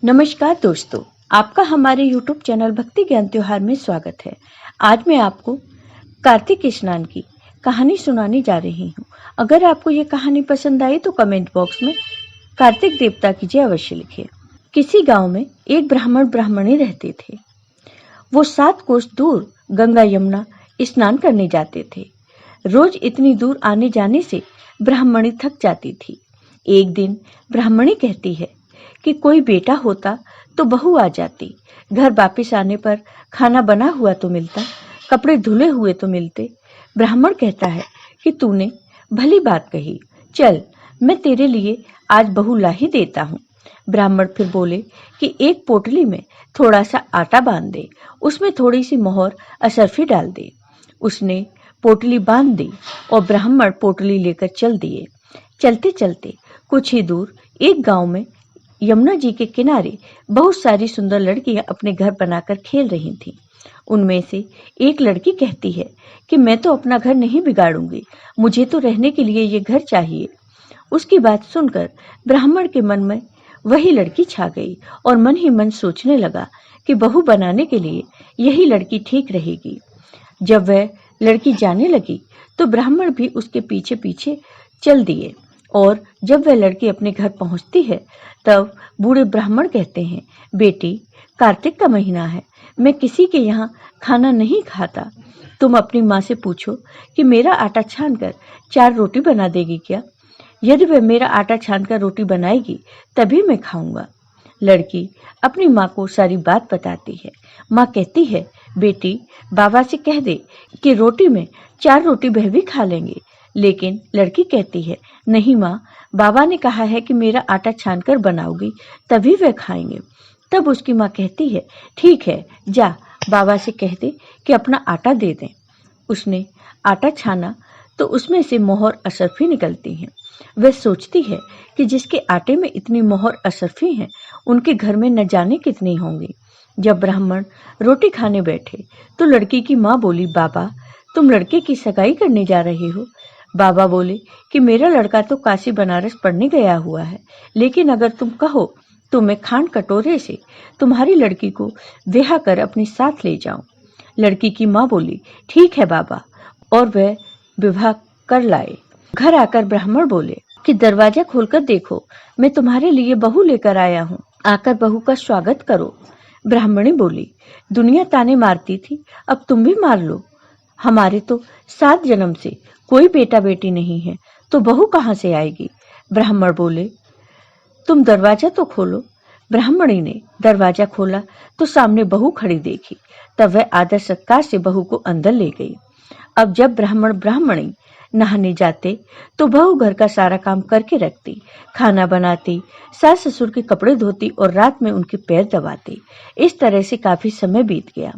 नमस्कार दोस्तों, आपका हमारे YouTube चैनल भक्ति ज्ञान त्योहार में स्वागत है। आज मैं आपको कार्तिक स्नान की कहानी सुनाने जा रही हूँ। अगर आपको ये कहानी पसंद आई तो कमेंट बॉक्स में कार्तिक देवता की जय अवश्य लिखिए। किसी गांव में एक ब्राह्मण ब्राह्मणी रहते थे। वो 7 कोस दूर गंगा यमुना स्नान करने जाते थे। रोज इतनी दूर आने जाने से ब्राह्मणी थक जाती थी। एक दिन ब्राह्मणी कहती है कि कोई बेटा होता तो बहू आ जाती। घर वापस आने पर खाना बना हुआ तो मिलता, कपड़े धुले हुए तो मिलते। ब्राह्मण कहता है कि तूने भली बात कही, चल मैं तेरे लिए आज बहू ला ही देता हूँ। ब्राह्मण फिर बोले कि एक पोटली में थोड़ा सा आटा बांध दे, उसमें थोड़ी सी मोहर अशर्फी डाल दे। उसने पोटली बांध दी और ब्राह्मण पोटली लेकर चल दिए। चलते चलते कुछ ही दूर एक गांव में यमुना जी के किनारे बहुत सारी सुंदर लड़कियां अपने घर बनाकर खेल रही थीं। उनमें से एक लड़की कहती है कि मैं तो अपना घर नहीं बिगाड़ूंगी, मुझे तो रहने के लिए ये घर चाहिए। उसकी बात सुनकर ब्राह्मण के मन में वही लड़की छा गई और मन ही मन सोचने लगा कि बहू बनाने के लिए यही लड़की ठीक रहेगी। जब वह लड़की जाने लगी तो ब्राह्मण भी उसके पीछे पीछे चल दिए और जब वह लड़की अपने घर पहुंचती है तब बूढ़े ब्राह्मण कहते हैं, बेटी कार्तिक का महीना है, मैं किसी के यहाँ खाना नहीं खाता। तुम अपनी माँ से पूछो कि मेरा आटा छानकर 4 रोटी बना देगी क्या। यदि वह मेरा आटा छानकर रोटी बनाएगी तभी मैं खाऊंगा। लड़की अपनी माँ को सारी बात बताती है। माँ कहती है, बेटी बाबा से कह दे कि रोटी में 4 रोटी वह भी खा लेंगे। लेकिन लड़की कहती है, नहीं माँ, बाबा ने कहा है कि मेरा आटा छानकर बनाओगी तभी वह खाएंगे। तब उसकी माँ कहती है, ठीक है, जा बाबा से कह दे कि अपना आटा दे दें। उसने आटा छाना तो उसमें से मोहर अशर्फी निकलती हैं। वह सोचती है कि जिसके आटे में इतनी मोहर अशर्फी हैं उनके घर में न जाने कितनी होंगी। जब ब्राह्मण रोटी खाने बैठे तो लड़की की माँ बोली, बाबा तुम लड़के की सगाई करने जा रहे हो। बाबा बोले कि मेरा लड़का तो काशी बनारस पढ़ने गया हुआ है, लेकिन अगर तुम कहो तो मैं खांड कटोरे से तुम्हारी लड़की को ब्याह कर अपने साथ ले जाऊं। लड़की की माँ बोली, ठीक है बाबा, और वह विवाह कर लाए। घर आकर ब्राह्मण बोले कि दरवाजा खोलकर देखो, मैं तुम्हारे लिए बहू लेकर आया हूँ, आकर बहू का स्वागत करो। ब्राह्मणी बोली, दुनिया ताने मारती थी, अब तुम भी मार लो। हमारे तो 7 जन्म से कोई बेटा बेटी नहीं है, तो बहू कहाँ से आएगी। ब्राह्मण बोले, तुम दरवाजा तो खोलो। ब्राह्मणी ने दरवाजा खोला तो सामने बहू खड़ी देखी। तब वह आदर सत्कार से बहू को अंदर ले गई। अब जब ब्राह्मण ब्राह्मणी नहाने जाते तो बहू घर का सारा काम करके रखती, खाना बनाती, सास ससुर के कपड़े धोती और रात में उनके पैर दबाती। इस तरह से काफी समय बीत गया।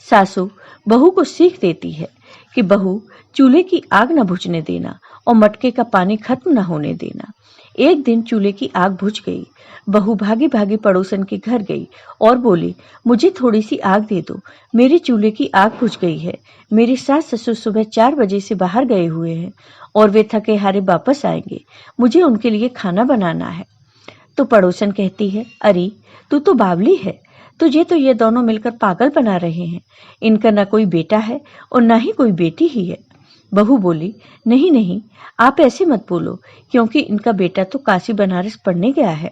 सासू बहू को सीख देती है कि बहू चूल्हे की आग न बुझने देना और मटके का पानी खत्म न होने देना। एक दिन चूल्हे की आग बुझ गई। बहू भागी भागी पड़ोसन के घर गई और बोली, मुझे थोड़ी सी आग दे दो, मेरे चूल्हे की आग बुझ गई है। मेरे सास ससुर सुबह 4 बजे से बाहर गए हुए हैं और वे थके हारे वापस आएंगे, मुझे उनके लिए खाना बनाना है। तो पड़ोसन कहती है, अरे तू तो बावली है, तुझे तो ये दोनों मिलकर पागल बना रहे हैं। इनका न कोई बेटा है और न ही कोई बेटी ही है। बहू बोली, नहीं नहीं, आप ऐसे मत बोलो, क्योंकि इनका बेटा तो काशी बनारस पढ़ने गया है।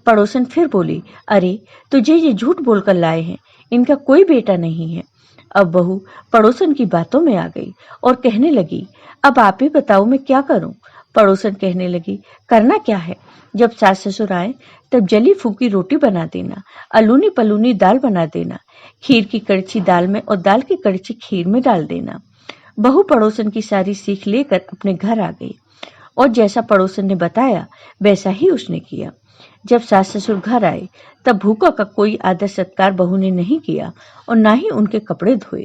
पड़ोसन फिर बोली, अरे तुझे ये झूठ बोलकर लाए हैं, इनका कोई बेटा नहीं है। अब बहू पड़ोसन की बातों में आ गई और कहने लगी, अब आप ही बताओ मैं क्या करूं। पड़ोसन कहने लगी, करना क्या है, जब सास ससुर आए तब जली फूकी रोटी बना देना, अलूनी पलूनी दाल बना देना, खीर की कड़छी दाल में और दाल की कड़छी खीर में डाल देना। बहू पड़ोसन की सारी सीख लेकर अपने घर आ गई और जैसा पड़ोसन ने बताया वैसा ही उसने किया। जब सास ससुर घर आए तब भूखा का कोई आदर सत्कार बहू ने नहीं किया और ना ही उनके कपड़े धोए।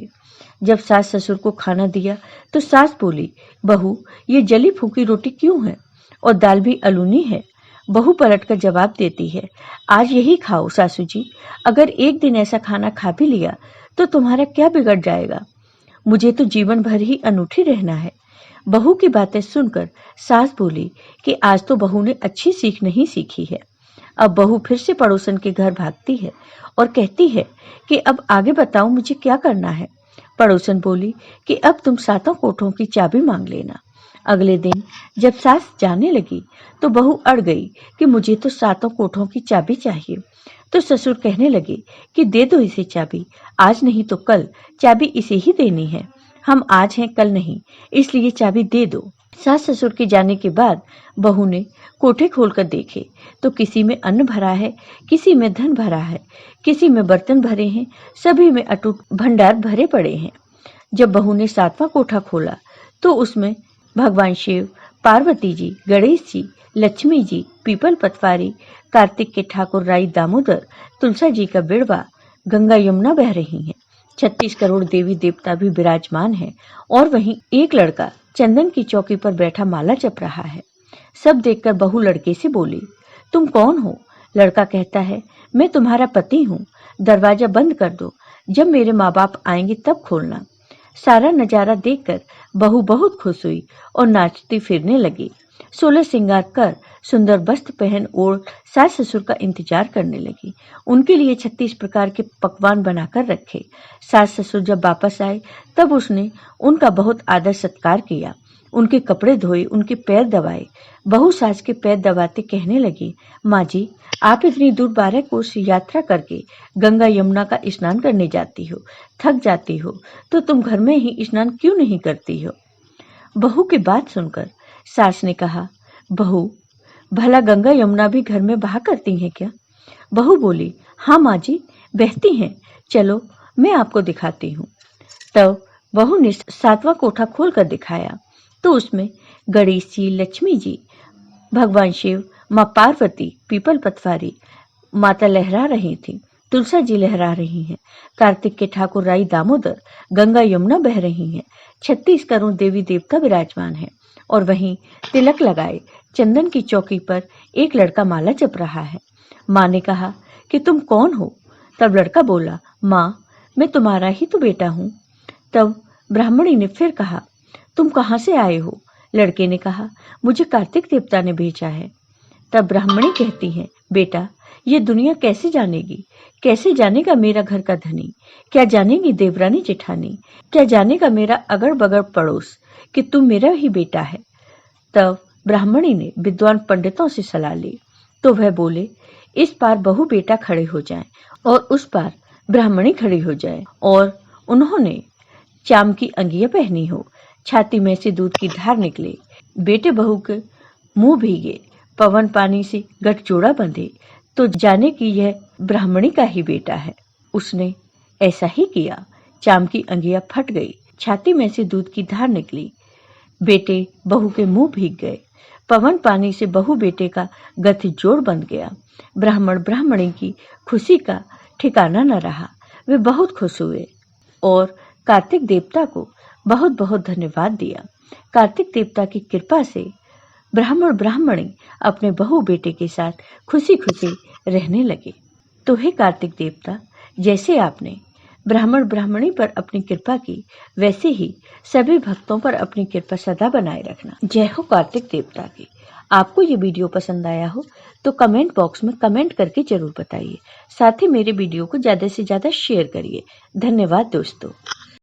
जब सास ससुर को खाना दिया तो सास बोली, बहू ये जली फूकी रोटी क्यों है और दाल भी अलूनी है। बहू पलट कर जवाब देती है, आज यही खाओ सासू जी, अगर एक दिन ऐसा खाना खा भी लिया तो तुम्हारा क्या बिगड़ जाएगा, मुझे तो जीवन भर ही अनूठी रहना है। बहू की बातें सुनकर सास बोली कि आज तो बहू ने अच्छी सीख नहीं सीखी है, अब बहू फिर से पड़ोसन के घर भागती है और कहती है कि अब आगे बताओ मुझे क्या करना है। पड़ोसन बोली कि अब तुम सातों कोठों की चाबी मांग लेना। अगले दिन जब सास जाने लगी तो बहू अड़ गई कि मुझे तो सातों कोठों की चाबी चाहिए। तो ससुर कहने लगे कि दे दो इसे चाबी, आज नहीं तो कल चाबी इसे ही देनी है। हम आज हैं कल नहीं, इसलिए चाबी दे दो। सास ससुर के जाने के बाद बहू ने कोठे खोलकर देखे तो किसी में अन्न भरा है, किसी में धन भरा है, किसी में बर्तन भरे हैं, सभी में अटूट भंडार भरे पड़े हैं। जब बहू ने सातवां कोठा खोला तो उसमें भगवान शिव, पार्वती जी, गणेश जी, लक्ष्मी जी, पीपल पतवारी, कार्तिक के ठाकुर राई दामोदर, तुलसा जी का बिड़वा, गंगा यमुना बह रही हैं। 36 करोड़ देवी देवता भी विराजमान हैं और वहीं एक लड़का चंदन की चौकी पर बैठा माला जप रहा है। सब देखकर बहू लड़के से बोली, तुम कौन हो? लड़का कहता है, मैं तुम्हारा पति हूँ, दरवाजा बंद कर दो, जब मेरे माँ बाप आएंगे तब खोलना। सारा नजारा देखकर बहू बहुत खुश हुई और नाचती फिरने लगी। 16 श्रृंगार कर सुंदर वस्त्र पहन ओढ़ सास ससुर का इंतजार करने लगी। उनके लिए 36 प्रकार के पकवान बनाकर रखे। सास ससुर जब वापस आए तब उसने उनका बहुत आदर सत्कार किया, उनके कपड़े धोए, उनके पैर दबाए। बहू सास के पैर दबाते कहने लगी, माँ जी आप इतनी दूर 12 कोस यात्रा करके गंगा यमुना का स्नान करने जाती हो, थक जाती हो, तो तुम घर में ही स्नान क्यों नहीं करती हो? बहू की बात सुनकर सास ने कहा, बहू भला गंगा यमुना भी घर में बहा करती हैं क्या? बहू बोली, हाँ माँ जी बहती हैं, चलो मैं आपको दिखाती हूँ। तब बहू ने सातवां कोठा खोल कर दिखाया तो उसमें गणेश जी, लक्ष्मी जी, भगवान शिव, माँ पार्वती, पीपल पतवारी, माता लहरा रही थी, तुलसा जी लहरा रही हैं, कार्तिक के ठाकुर राई दामोदर, गंगा यमुना बह रही हैं, 36 करोड़ देवी देवता विराजमान हैं और वहीं तिलक लगाए चंदन की चौकी पर एक लड़का माला जप रहा है। माँ ने कहा कि तुम कौन हो? तब लड़का बोला, माँ मैं तुम्हारा ही तो बेटा हूँ। तब ब्राह्मणी ने फिर कहा, तुम कहाँ से आए हो? लड़के ने कहा, मुझे कार्तिक देवता ने भेजा है। तब ब्राह्मणी कहती है, बेटा ये दुनिया कैसे जानेगी? कैसे जानेगा मेरा घर का धनी? क्या जानेगी देवरानी जेठानी? क्या जानेगा मेरा अगल बगल पड़ोस कि तुम मेरा ही बेटा है? तब ब्राह्मणी ने विद्वान पंडितों से सलाह ली तो वह बोले, इस पार बहू बेटा खड़े हो जाएं और उस पार ब्राह्मणी खड़ी हो जाए और उन्होंने चाम की अंगिया पहनी हो, छाती में से दूध की धार निकले, बेटे बहू के मुंह भीगे, पवन पानी से गठजोड़ा बंधे तो जाने कि यह ब्राह्मणी का ही बेटा है। उसने ऐसा ही किया। चाम की अंगिया फट गई, छाती में से दूध की धार निकली, बेटे बहू के मुंह भीग गए, पवन पानी से बहू बेटे का गठजोड़ बंध गया। ब्राह्मण ब्राह्मणी की खुशी का ठिकाना न रहा। वे बहुत खुश हुए और कार्तिक देवता को बहुत बहुत धन्यवाद दिया। कार्तिक देवता की कृपा से ब्राह्मण ब्राह्मणी अपने बहू बेटे के साथ खुशी खुशी रहने लगे। तो हे कार्तिक देवता, जैसे आपने ब्राह्मण ब्राह्मणी पर अपनी कृपा की, वैसे ही सभी भक्तों पर अपनी कृपा सदा बनाए रखना। जय हो कार्तिक देवता की। आपको ये वीडियो पसंद आया हो तो कमेंट बॉक्स में कमेंट करके जरूर बताइए। साथ ही मेरे वीडियो को ज्यादा से ज्यादा शेयर करिए। धन्यवाद दोस्तों।